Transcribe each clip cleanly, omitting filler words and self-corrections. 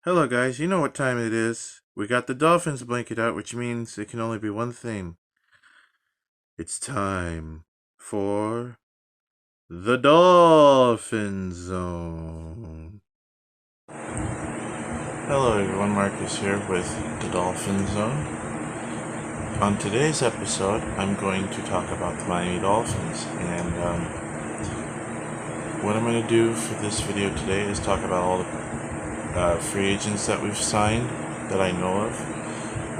Hello, guys. You know what time it is. We got the Dolphins blanket out, which means it can only be one thing. It's time for the Dolphin Zone. Hello, everyone. Marcus here with the Dolphin Zone. On today's episode, I'm going to talk about the Miami Dolphins, and what I'm going to do for this video today is talk about all the free agents that we've signed that I know of,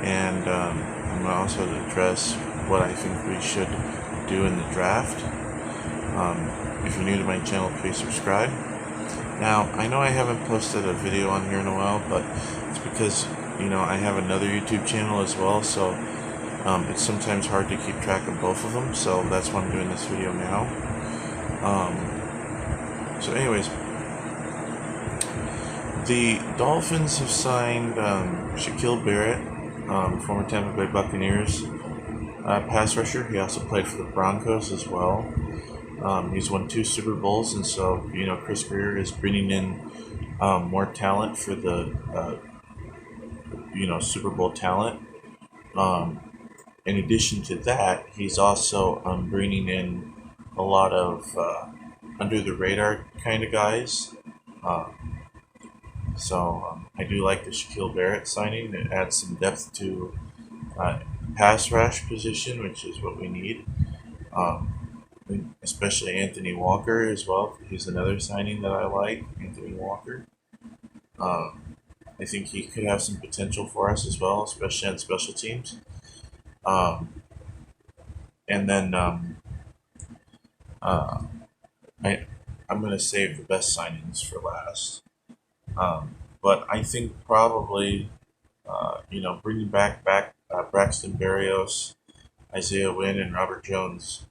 and I'm going to also address what I think we should do in the draft. If you're new to my channel, please subscribe. Now, I know I haven't posted a video on here in a while, but it's because, I have another YouTube channel as well, so it's sometimes hard to keep track of both of them, so that's why I'm doing this video now. So anyways, the Dolphins have signed Shaquille Barrett, former Tampa Bay Buccaneers pass rusher. He also played for the Broncos as well. He's won 2 Super Bowls, and so, Chris Greer is bringing in more talent for the, Super Bowl talent. In addition to that, he's also bringing in a lot of under-the-radar kind of guys. I do like the Shaquille Barrett signing. It adds some depth to pass rush position, which is what we need. Especially Anthony Walker as well. He's another signing that I like, Anthony Walker. I think he could have some potential for us as well, especially on special teams. And then I'm going to save the best signings for last. But I think probably, bringing back Braxton Berrios, Isaiah Wynn, and Robert Jones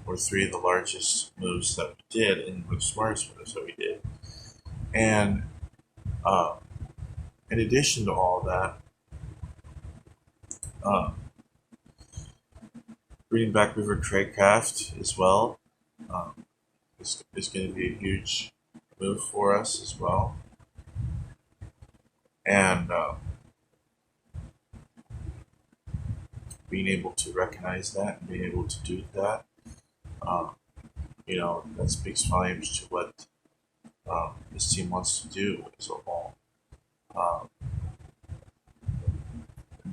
were 3 of the largest moves that we did, and the smartest moves that we did. And in addition to all that, bringing back River Tradecraft as well is going to be a huge move for us as well. And being able to recognize that and being able to do that, that speaks volumes to what this team wants to do as a whole.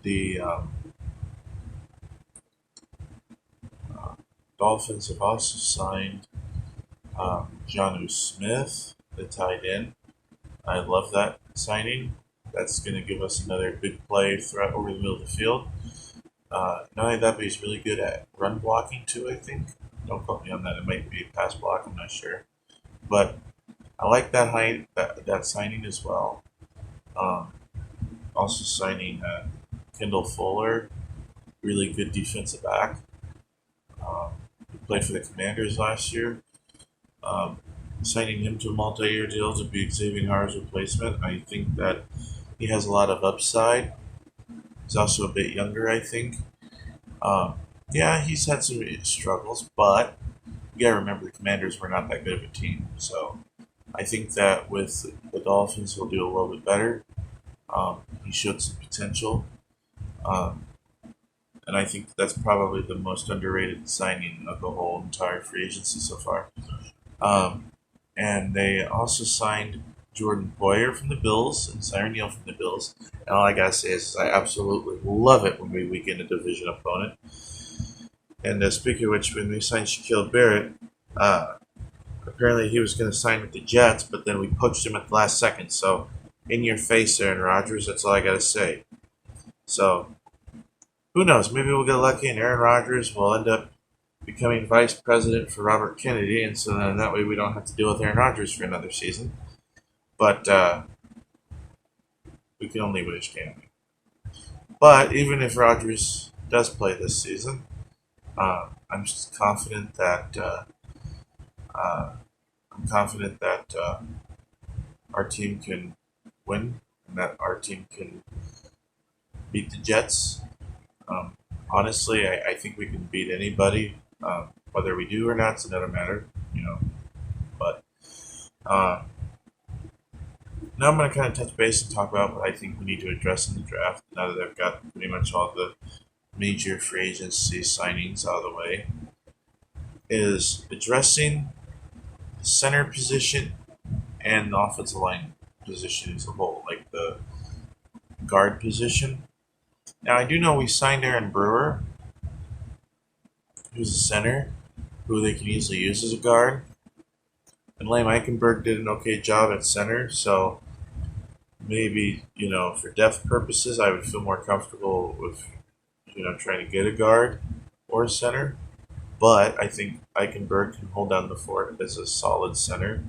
The Dolphins have also signed Jonnu Smith, the tight end. I love that signing. That's going to give us another big play threat over the middle of the field. Not only that, but he's really good at run blocking too, I think. Don't quote me on that. It might be a pass block, I'm not sure. But I like that signing as well. Also signing Kendall Fuller, really good defensive back. He played for the Commanders last year. Signing him to a multi-year deal to be Xavier Howard's replacement, I think that he has a lot of upside. He's also a bit younger, I think. Yeah, he's had some struggles, but you gotta remember the Commanders were not that good of a team. So I think that with the Dolphins, he'll do a little bit better. He showed some potential. And I think that's probably the most underrated signing of the whole entire free agency so far. And they also signed Jordan Poyer from the Bills and Siren Neal from the Bills. And all I gotta say is I absolutely love it when we weaken a division opponent. And speaking of which, when we signed Shaquille Barrett, apparently he was going to sign with the Jets, but then we poached him at the last second. So, in your face, Aaron Rodgers. That's all I gotta say. So, who knows? Maybe we'll get lucky, and Aaron Rodgers will end up becoming vice president for Robert Kennedy, and so then that way we don't have to deal with Aaron Rodgers for another season. But we can only wish, can't we? But even if Rodgers does play this season, I'm just confident that our team can win and that our team can beat the Jets. Honestly, I think we can beat anybody. Whether we do or not, it's another matter, But Now I'm going to kind of touch base and talk about what I think we need to address in the draft now that I've got pretty much all the major free agency signings out of the way. Is addressing the center position and the offensive line position as a whole, like the guard position. Now I do know we signed Aaron Brewer, who's a center, who they can easily use as a guard. And Lane Eichenberg did an okay job at center, so maybe, for depth purposes, I would feel more comfortable with, trying to get a guard or a center. But I think Eichenberg can hold down the fort as a solid center.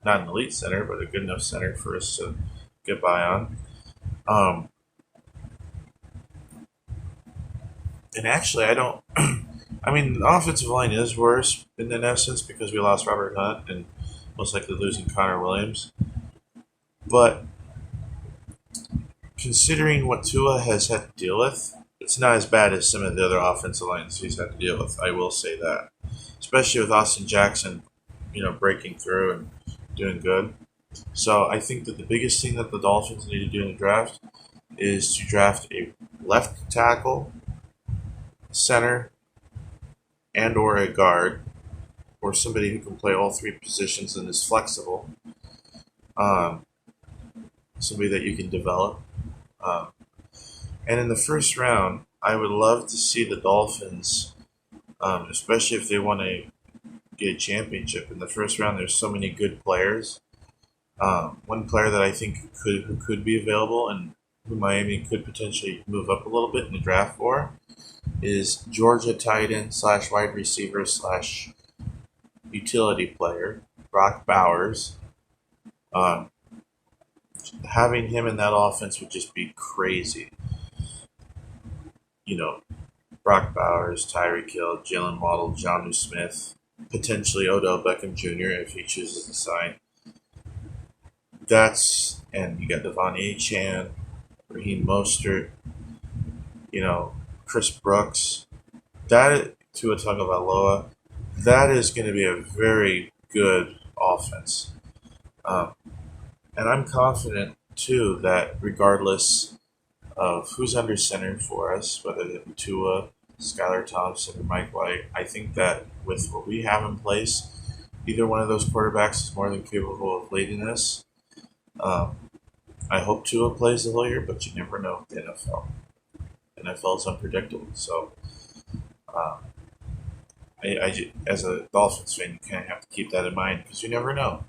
Not an elite center, but a good enough center for us to get by on. And actually, I don't. I mean, the offensive line is worse in essence because we lost Robert Hunt and most likely losing Connor Williams. But considering what Tua has had to deal with, it's not as bad as some of the other offensive lines he's had to deal with. I will say that, especially with Austin Jackson, breaking through and doing good. So I think that the biggest thing that the Dolphins need to do in the draft is to draft a left tackle, center, and or a guard, or somebody who can play all three positions and is flexible. Somebody that you can develop. And in the first round, I would love to see the Dolphins, especially if they want to get a championship. In the first round, there's so many good players. One player that I think who could be available and who Miami could potentially move up a little bit in the draft for is Georgia tight end / wide receiver / utility player, Brock Bowers. Having him in that offense would just be crazy. Brock Bowers, Tyreek Hill, Jalen Waddle, Jonnu Smith, potentially Odell Beckham Jr. if he chooses to sign. And you got Devon Achane, Raheem Mostert, Chris Brooks. That, Tua Tagovailoa, that is going to be a very good offense. And I'm confident, too, that regardless of who's under center for us, whether it be Tua, Skylar Thompson, or Mike White, I think that with what we have in place, either one of those quarterbacks is more than capable of leading us. I hope Tua plays the whole year, but you never know with the NFL. NFL is unpredictable, so as a Dolphins fan, you kind of have to keep that in mind because you never know.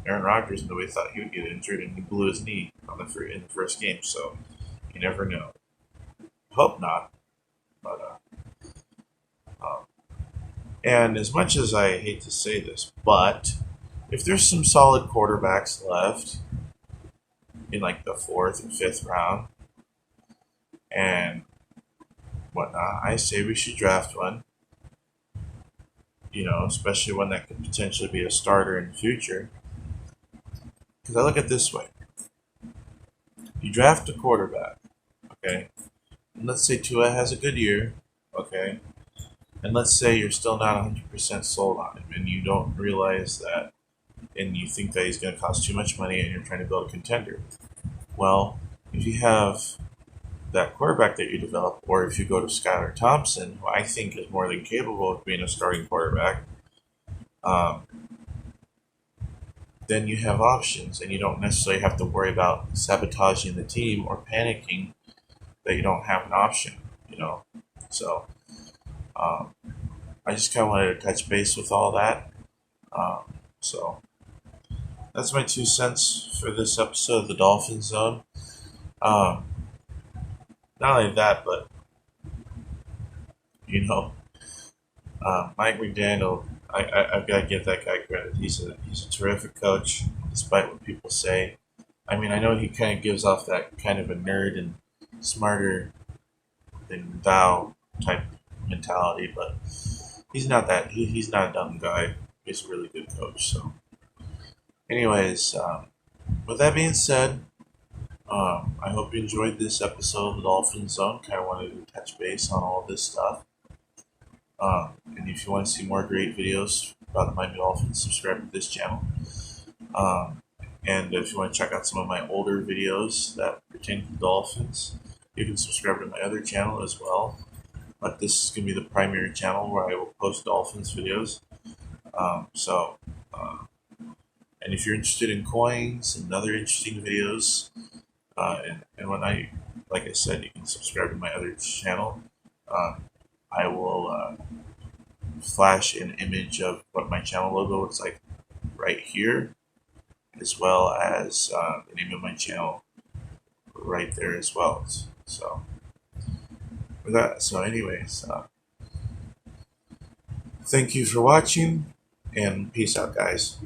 Aaron Rodgers, nobody thought he would get injured, and he blew his knee in the first game, so you never know. Hope not, but and as much as I hate to say this, but if there's some solid quarterbacks left in like the 4th and 5th round and whatnot, I say we should draft one. Especially one that could potentially be a starter in the future. Because I look at it this way. You draft a quarterback, okay? And let's say Tua has a good year, okay? And let's say you're still not 100% sold on him and you don't realize that and you think that he's going to cost too much money and you're trying to build a contender. Well, if you have that quarterback that you develop, or if you go to Skylar Thompson, who I think is more than capable of being a starting quarterback, then you have options and you don't necessarily have to worry about sabotaging the team or panicking that you don't have an option, So I just kind of wanted to touch base with all that. So that's my 2 cents for this episode of the Dolphin Zone. Not only that, but Mike McDaniel, I've got to give that guy credit. He's a terrific coach, despite what people say. I know he kind of gives off that kind of a nerd and smarter than thou type mentality, but he's not that. He's not a dumb guy. He's a really good coach. So, anyways, with that being said, I hope you enjoyed this episode of the Dolphin Zone. Kind of wanted to touch base on all this stuff. And if you want to see more great videos about the Miami Dolphins, subscribe to this channel. And if you want to check out some of my older videos that pertain to Dolphins, you can subscribe to my other channel as well. But this is going to be the primary channel where I will post Dolphins videos. Um, so, uh, and if you're interested in coins and other interesting videos, and when like I said, you can subscribe to my other channel. Uh, I will flash an image of what my channel logo looks like right here, as well as the name of my channel right there as well. So, with that, so anyways, thank you for watching, and peace out, guys.